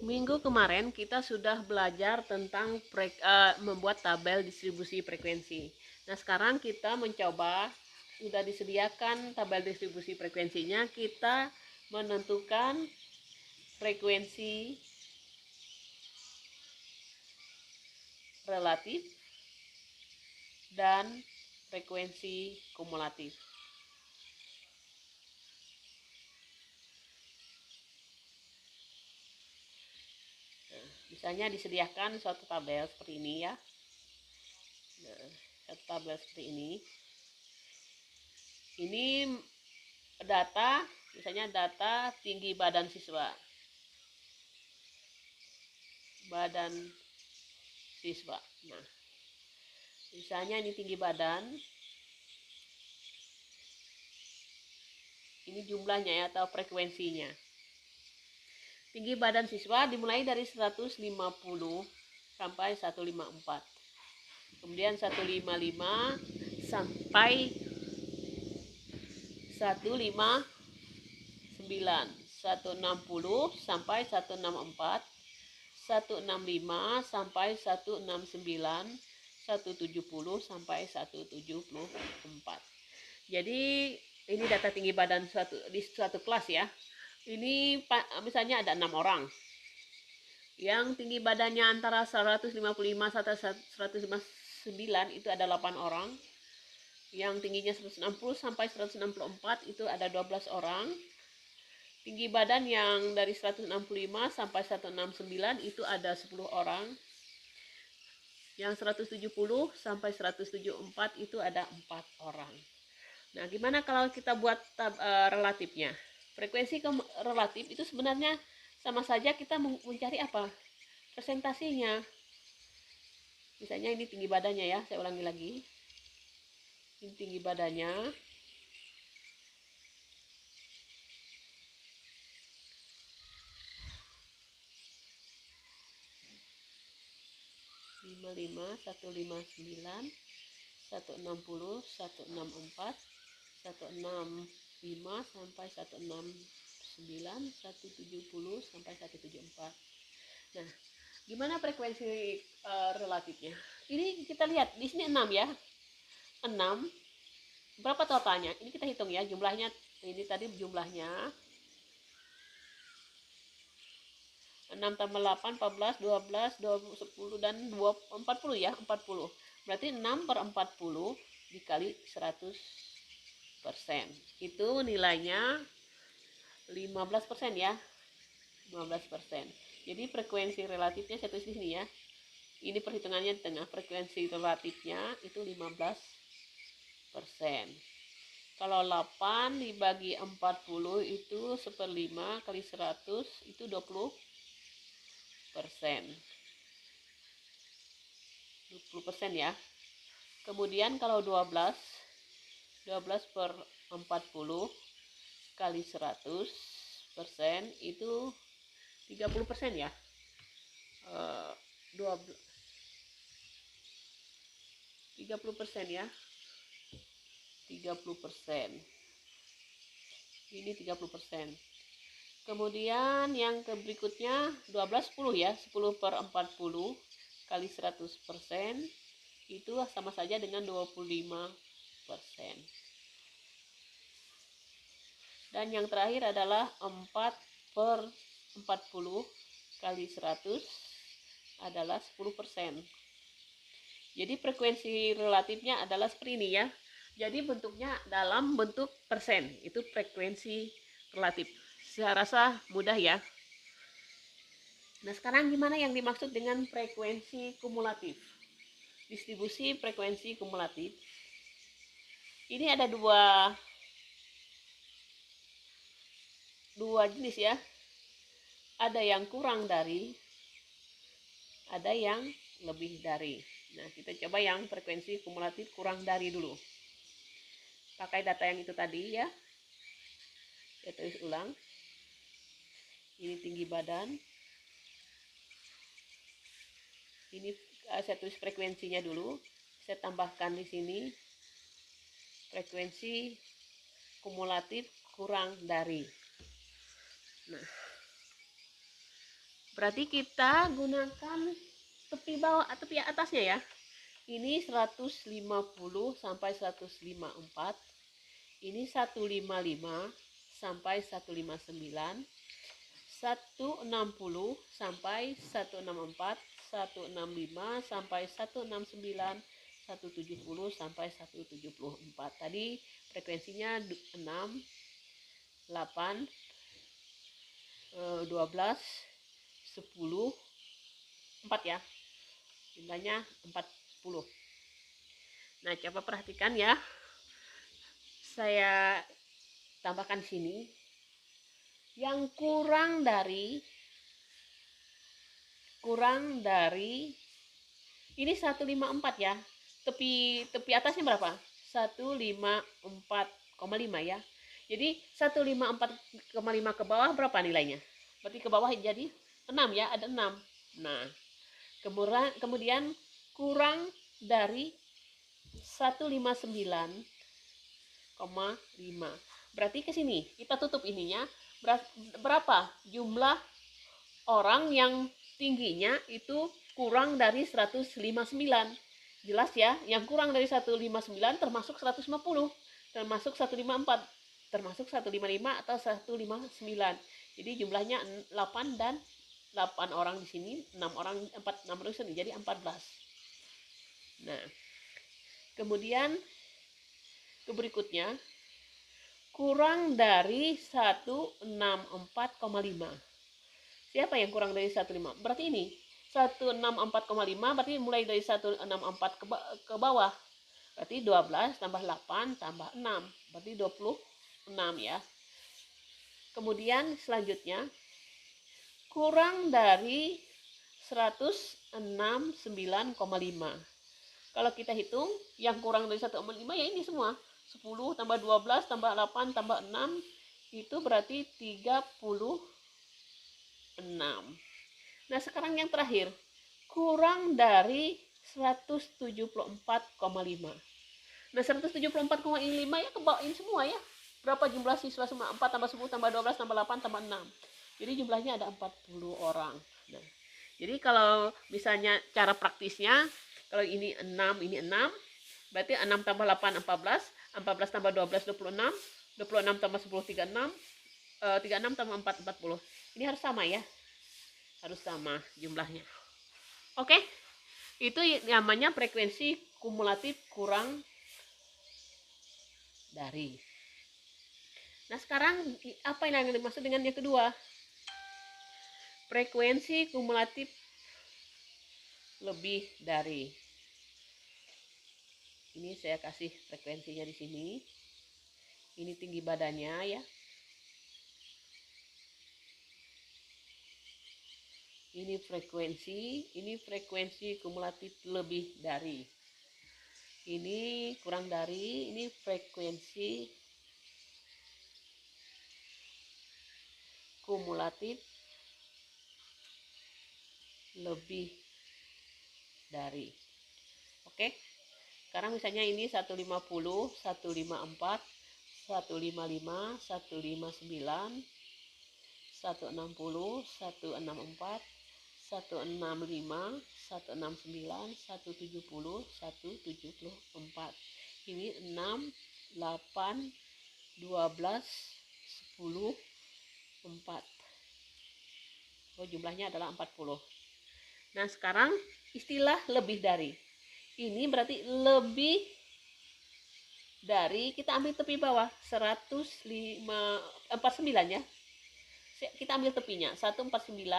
Minggu kemarin kita sudah belajar tentang membuat tabel distribusi frekuensi. Nah, sekarang kita mencoba, sudah disediakan tabel distribusi frekuensinya, kita menentukan frekuensi relatif dan frekuensi kumulatif. Nah, misalnya disediakan suatu tabel seperti ini ya. Nah, satu tabel seperti ini. Ini data, misalnya data tinggi badan siswa. Nah, misalnya ini tinggi badan. Ini jumlahnya ya, atau frekuensinya. Tinggi badan siswa dimulai dari 150 sampai 154. Kemudian 155 sampai 159, 160 sampai 164, 165 sampai 169, 170 sampai 174. Jadi ini data tinggi badan di suatu kelas ya. Ini misalnya ada 6 orang. Yang tinggi badannya antara 155 sampai 159 itu ada 8 orang. Yang tingginya 160 sampai 164 itu ada 12 orang. Tinggi badan yang dari 165 sampai 169 itu ada 10 orang. Yang 170 sampai 174 itu ada 4 orang. Nah, gimana kalau kita buat relatifnya? Frekuensi relatif itu sebenarnya sama saja kita mencari apa? Presentasinya. Misalnya ini tinggi badannya ya, saya ulangi lagi. Ini tinggi badannya. lima 159, 160, 164, 165 sampai 169, 170 sampai 174. Nah, gimana frekuensi relatifnya? Ini kita lihat di sini 6 ya. 6. Berapa totalnya? Ini kita hitung ya, jumlahnya. Ini tadi jumlahnya 6 tambah 8, 14, 12, 20, 10, dan 40 ya, 40. Berarti 6 per 40 dikali 100%. Itu nilainya 15% ya. 15%. Jadi frekuensi relatifnya saya tulis di sini ya. Ini perhitungannya di tengah, frekuensi relatifnya itu 15%. Kalau 8 dibagi 40 itu 1/5 kali 100 itu 20%. 20% ya. Kemudian kalau 12 per 40 kali 100% itu 30% ya. 30% ya. 30%. Ini 30%. Kemudian yang berikutnya 12 10 ya. 10 per 40 kali 100% itu sama saja dengan 25%. Dan yang terakhir adalah 4 per 40 kali 100 adalah 10%. Jadi frekuensi relatifnya adalah seperti ini ya. Jadi bentuknya dalam bentuk persen. Itu frekuensi relatif. Saya rasa mudah ya. Nah, sekarang gimana yang dimaksud dengan frekuensi kumulatif? Distribusi frekuensi kumulatif. Ini ada dua jenis ya. Ada yang kurang dari, ada yang lebih dari. Nah, kita coba yang frekuensi kumulatif kurang dari dulu. Pakai data yang itu tadi ya. Saya tulis ulang. Ini tinggi badan. Ini saya tulis frekuensinya dulu. Saya tambahkan di sini frekuensi kumulatif kurang dari. Nah, Berarti kita gunakan tepi bawah, tepi atasnya ya. Ini 150 sampai 154. Ini 155 sampai 159. 160 sampai 164, 165 sampai 169, 170 sampai 174. Tadi frekuensinya 6, 8, 12, 10, 4 ya. Jumlahnya 40. Nah, coba perhatikan ya. Saya tambahkan sini. Yang kurang dari ini 154 ya. Tepi atasnya berapa? 154,5 ya. Jadi 154,5 ke bawah berapa nilainya? Berarti ke bawah jadi 6 ya, ada 6. Nah, kemudian kurang dari 159,5. Berarti ke sini kita tutup ininya. Berapa jumlah orang yang tingginya itu kurang dari 159? Jelas ya, yang kurang dari 159 termasuk 150, termasuk 154, termasuk 155 atau 159. Jadi jumlahnya 8 dan 8 orang di sini, 6 orang, 6 orang di sini, jadi 14. Nah, kemudian ke berikutnya, kurang dari 164,5. Siapa yang kurang dari 15? Berarti ini 164,5, berarti mulai dari 164 ke bawah. Berarti 12 tambah 8 tambah 6, berarti 26 ya. Kemudian selanjutnya, kurang dari 169,5. Kalau kita hitung, yang kurang dari 165 ya ini semua. 10 tambah 12 tambah 8 tambah 6, itu berarti 36. Nah, sekarang yang terakhir, kurang dari 174,5. Nah, 174,5 ya kebawain semua ya. Berapa jumlah siswa semua? 4 tambah 10 tambah 12 tambah 8 tambah 6. Jadi jumlahnya ada 40 orang. Nah, jadi kalau misalnya cara praktisnya, kalau ini 6, ini 6, berarti 6 tambah 8, 14, 14 tambah 12, 26, 26 tambah 10, 36, 36 tambah 4, 40. Ini harus sama ya, harus sama jumlahnya. Oke, itu namanya frekuensi kumulatif kurang dari. Nah, sekarang apa yang dimaksud dengan yang kedua? Frekuensi kumulatif lebih dari. Ini saya kasih frekuensinya di sini. Ini tinggi badannya ya. Ini frekuensi kumulatif lebih dari. Ini kurang dari, ini frekuensi kumulatif lebih dari. Oke. Sekarang misalnya ini 150, 154, 155, 159, 160, 164, 165, 169, 170, 174. Ini 6, 8, 12, 10, 4. Oh, jumlahnya adalah 40. Nah, sekarang istilah lebih dari. Ini berarti lebih dari, kita ambil tepi bawah 149 ya. Kita ambil tepinya 149,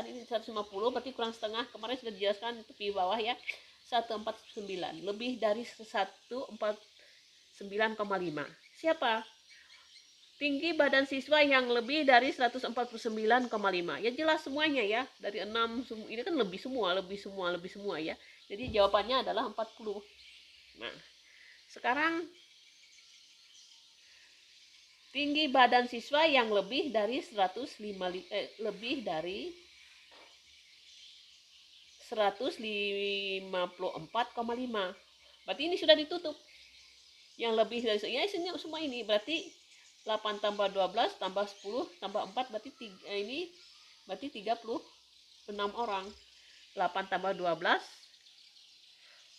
ini 150, berarti kurang setengah. Kemarin sudah dijelaskan tepi bawah ya. 149 lebih dari 149,5. Siapa? Tinggi badan siswa yang lebih dari 149,5. Ya jelas semuanya ya. Dari 6 ini kan lebih semua ya. Jadi jawabannya adalah 40. Nah, sekarang tinggi badan siswa yang lebih dari 154,5. Berarti ini sudah ditutup. Yang lebih dari ya semua ini berarti 8 tambah 12 tambah 10 tambah 4 berarti ini berarti 30. 6 orang. 8 tambah 12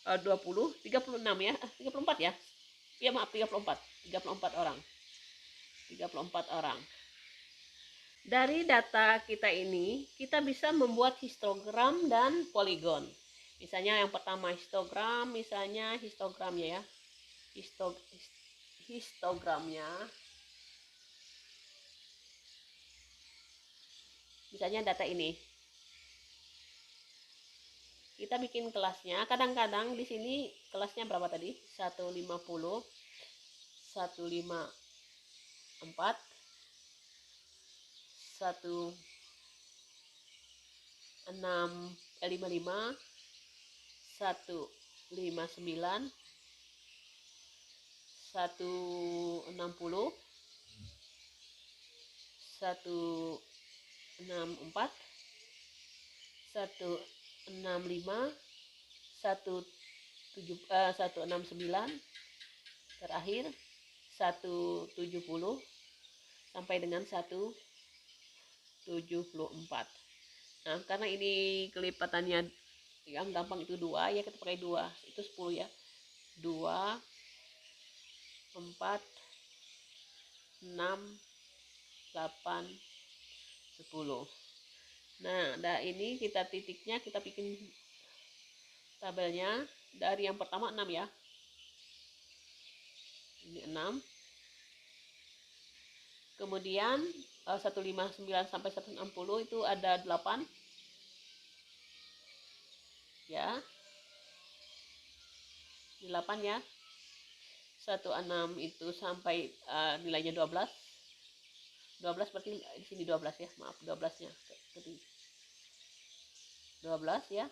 20 36 ya. 34 ya. Ya maaf 34. 34 orang. 34 orang. Dari data kita ini, kita bisa membuat histogram dan poligon. Misalnya yang pertama histogram, misalnya histogramnya ya. Histogramnya. Misalnya data ini. Kita bikin kelasnya. Kadang-kadang di sini kelasnya berapa tadi? 150, 154, 55, 159, 160, 164, 165, 169, terakhir 170 sampai dengan 174. Nah, karena ini kelipatannya yang gampang itu 2 ya, kita pakai 2. Itu 10 ya. 2 4 6 8 10. Nah, ini kita titiknya, kita bikin tabelnya dari yang pertama 6 ya. Ini 6. Kemudian 159 sampai 160 itu ada 8. Ya. 8 ya. 16 itu sampai nilainya 12. 12 berarti di sini 12 ya. Maaf 12-nya. 12 ya.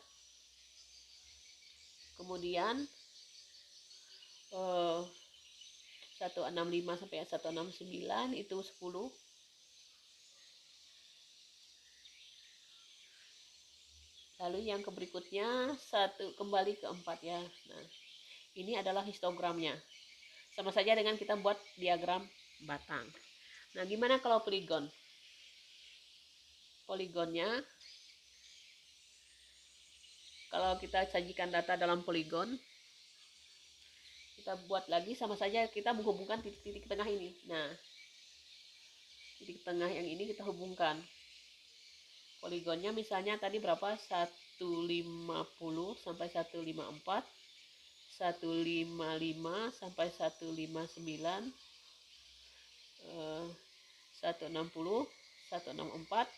Kemudian 165 sampai 169 itu 10. Lalu yang berikutnya kembali ke 4 ya. Nah, ini adalah histogramnya. Sama saja dengan kita buat diagram batang. Nah, gimana kalau poligon? Poligonnya, kalau kita sajikan data dalam poligon, kita buat lagi sama saja kita menghubungkan titik-titik tengah ini. Nah, titik tengah yang ini kita hubungkan. Poligonnya misalnya tadi berapa? 150 sampai 154, 155 sampai 159, 160, 164,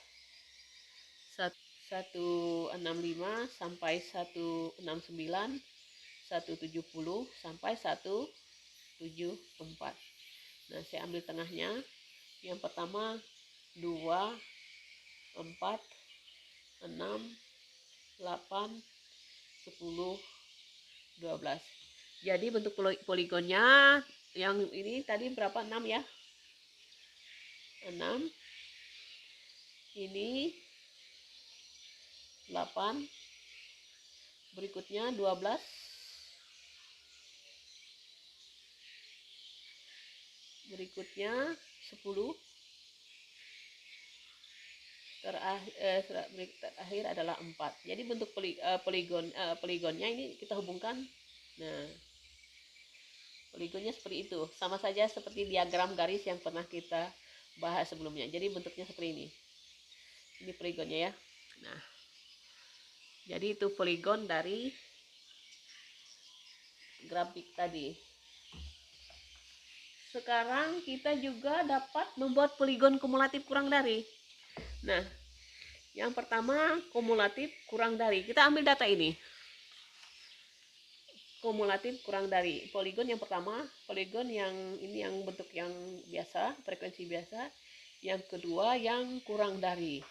165 sampai 169, 170 sampai 174. Nah, saya ambil tengahnya. Yang pertama 2, 4, 6, 8, 10, 12. Jadi bentuk poligonnya yang ini tadi berapa? 6 ya. 6. Ini 8. Berikutnya 12. Berikutnya 10. Terakhir adalah 4. Jadi bentuk poligonnya ini kita hubungkan. Nah, poligonnya seperti itu. Sama saja seperti diagram garis yang pernah kita bahas sebelumnya. Jadi bentuknya seperti ini. Ini poligonnya ya. Nah, jadi itu poligon dari grafik tadi. Sekarang kita juga dapat membuat poligon kumulatif kurang dari. Nah, yang pertama kumulatif kurang dari. Kita ambil data ini. Kumulatif kurang dari. Poligon yang pertama, poligon yang ini yang bentuk yang biasa, frekuensi biasa. Yang kedua yang kurang dari.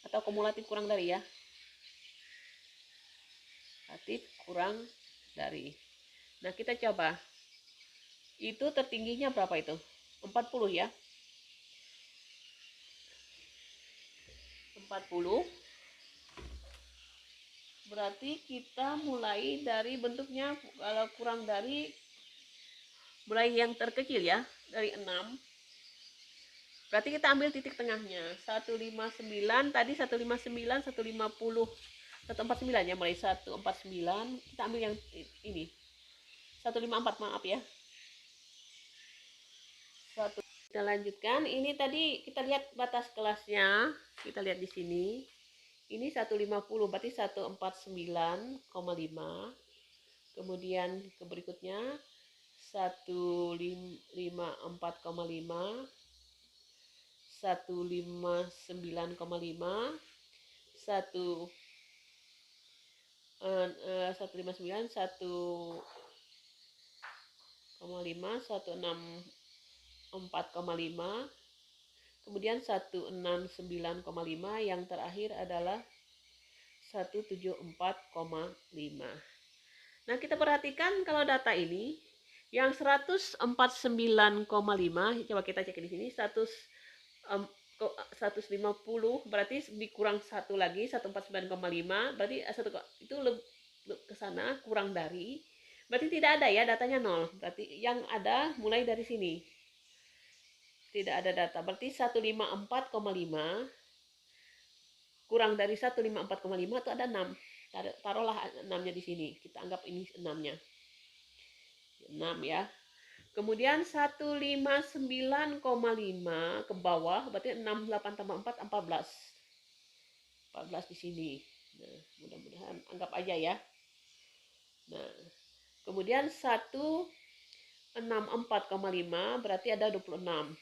Atau kumulatif kurang dari ya. Kumulatif kurang dari. Nah, kita coba. Itu tertingginya berapa itu? 40 ya. 40. Berarti kita mulai dari bentuknya, kalau kurang dari, mulai yang terkecil ya, dari 6. Berarti kita ambil titik tengahnya. 159 tadi 159, 150, 149 ya, mulai 149 kita ambil yang ini. 154, maaf ya. Kita lanjutkan. Ini tadi kita lihat batas kelasnya. Kita lihat di sini. Ini 150, berarti 149,5. Kemudian ke berikutnya 154,5, 159,5, 159, 1,5, 164,5, kemudian 169,5, yang terakhir adalah 174,5. Nah, kita perhatikan kalau data ini yang 149,5, coba kita cek di sini, 150 berarti dikurang satu lagi 149,5, berarti itu ke sana kurang dari, berarti tidak ada ya, datanya 0. Berarti yang ada mulai dari sini. Tidak ada data. Berarti 154,5 kurang dari 154,5 itu ada 6. Taruhlah 6-nya di sini. Kita anggap ini 6-nya. 6 ya. Kemudian 159,5 ke bawah, berarti 68 tambah 4, 14. 14 di sini. Nah, mudah-mudahan anggap aja ya. Nah, kemudian 164,5 berarti ada 26.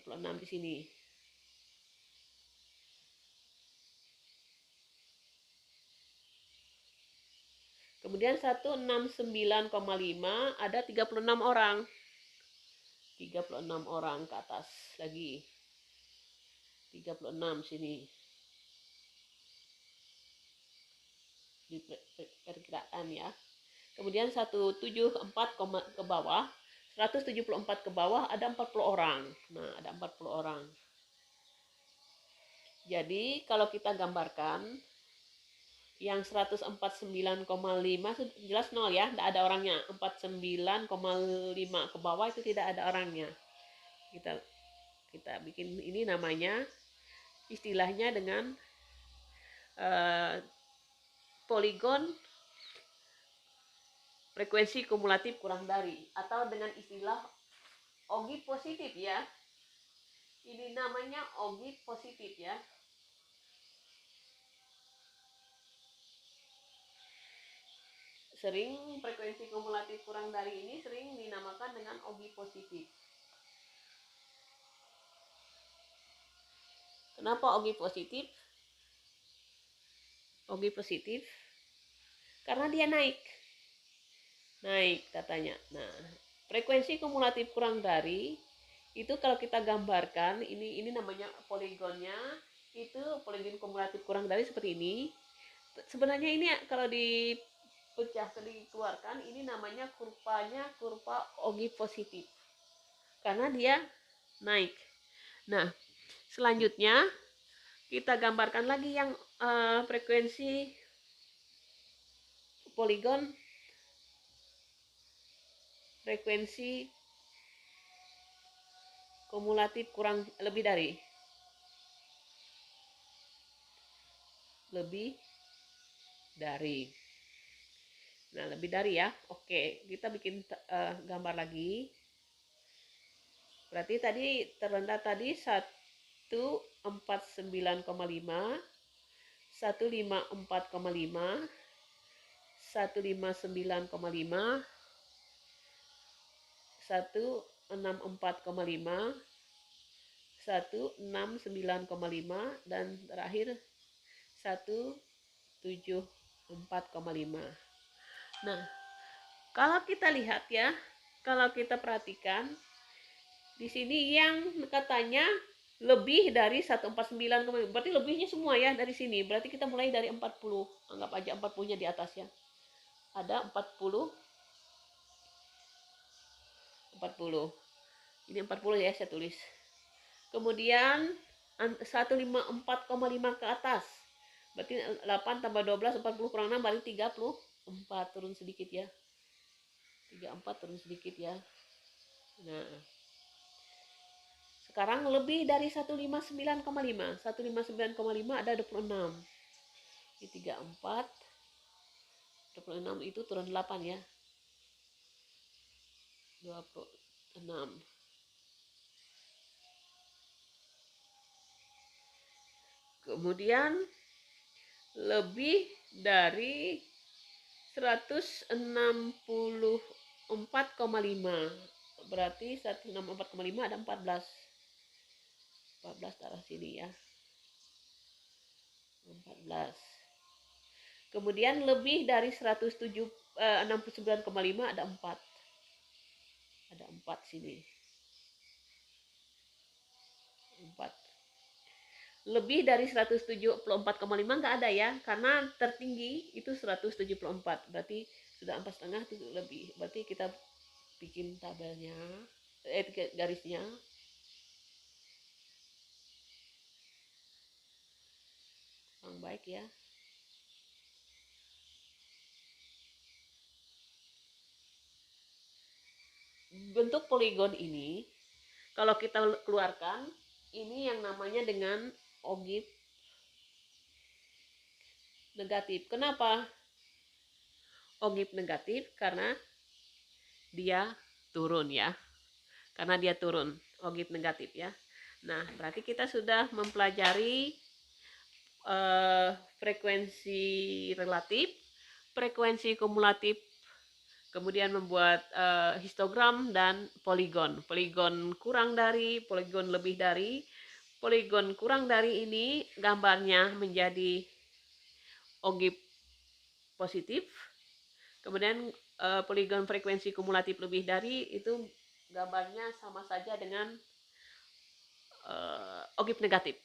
26 di sini. Kemudian 169,5 ada 36 orang. 36 orang ke atas lagi. 36 sini. Di perkiraan ya. Kemudian 174 ke bawah. 174 ke bawah ada 40 orang. Nah, ada 40 orang. Jadi, kalau kita gambarkan yang 149,5 jelas 0 ya, tidak ada orangnya. 49,5 ke bawah itu tidak ada orangnya. Kita bikin ini namanya istilahnya dengan poligon frekuensi kumulatif kurang dari, atau dengan istilah OGI positif ya. Ini namanya OGI positif ya. Sering frekuensi kumulatif kurang dari ini sering dinamakan dengan OGI positif. Kenapa OGI positif? OGI positif karena dia naik katanya. Nah, frekuensi kumulatif kurang dari itu kalau kita gambarkan, ini namanya poligonnya, itu poligon kumulatif kurang dari seperti ini. Sebenarnya ini kalau dikeluarkan, ini namanya kurvanya kurva OGI positif karena dia naik. Nah, selanjutnya kita gambarkan lagi yang frekuensi poligon frekuensi kumulatif kurang lebih dari nah lebih dari ya. Oke, kita bikin gambar lagi. Berarti tadi terendah tadi 149,5, 154,5, 159,5, 164,5, 169,5, dan terakhir 174,5. Nah, kalau kita lihat ya, kalau kita perhatikan di sini yang katanya lebih dari 149, berarti lebihnya semua ya dari sini. Berarti kita mulai dari 40. Anggap aja 40-nya di atas ya. Ada 40. Ini 40 ya saya tulis. Kemudian 154,5 ke atas. Berarti 8 tambah 12, 40 kurang 6, berarti 34. Turun sedikit ya. 34 turun sedikit ya. Nah, Sekarang lebih dari 159,5. 159,5 ada 26. Ini 34. 26 itu turun 8 ya. 26. Kemudian lebih dari 164,5. Berarti 164,5 ada 14. 14 taruh sini ya. 14. Kemudian lebih dari 169,5 ada 4. Ada 4 sini. 4. Lebih dari 174,5 nggak ada ya, karena tertinggi itu 174. Berarti sudah 4,5 itu lebih. Berarti kita bikin tabelnya, garisnya. Yang baik ya. Bentuk poligon ini kalau kita keluarkan, ini yang namanya dengan ogif negatif. Kenapa ogif negatif? Karena dia turun ya. Karena dia turun, ogif negatif ya. Nah, berarti kita sudah mempelajari frekuensi relatif, frekuensi kumulatif, kemudian membuat histogram dan poligon. Poligon kurang dari, poligon lebih dari. Poligon kurang dari ini gambarnya menjadi ogif positif. Kemudian poligon frekuensi kumulatif lebih dari itu gambarnya sama saja dengan ogif negatif.